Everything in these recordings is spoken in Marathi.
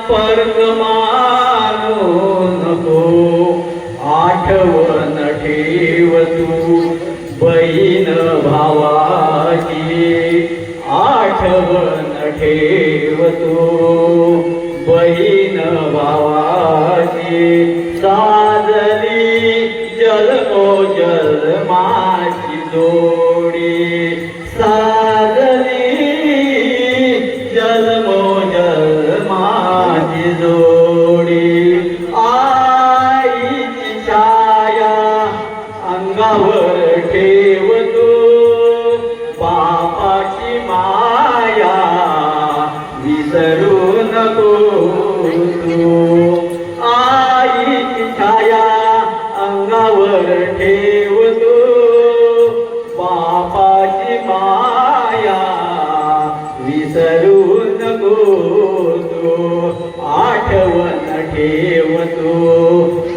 स्वर्ग मानू नको, आठवण ठेव तू बहीण भावाची, आठवण ठेव तू बहीण भावाची। साजली जन्मोजन्माची जोडी, साजली जन्मोजन्माची जोडी। आईची छाया अंगावर ठेव तू, बापाची माया विसरू नको तू। आईची छाया अंगावर ठेव तू, बापाची माया विसरू नको तू। आठवण ठेव तू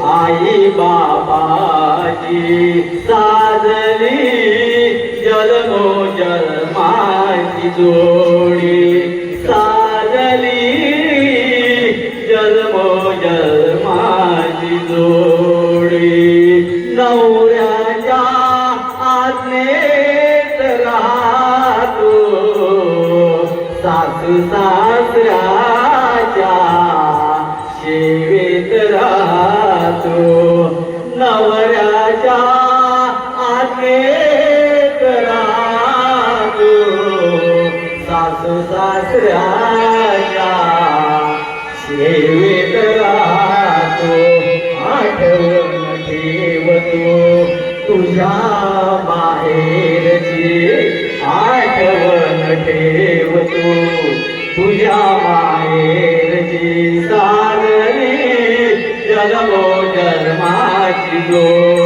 आई बापाची, साजली जन्मोजन्माची जोडी, साजली जन्मोजन्माची जोडी। नवऱ्याच्या आज्ञेत राहतो, सासू सासऱ्याच्या सेवेत राहतो। नवऱ्याच्या आज्ञेत राहतो, सासू सासऱ्याच्या सेवेत राहतो। आठवण ठेव तू तुझ्या माहेरची, आठवण ठेव तू तुझ्या माहेरची। साजली जन्मोजन्माची जोडी।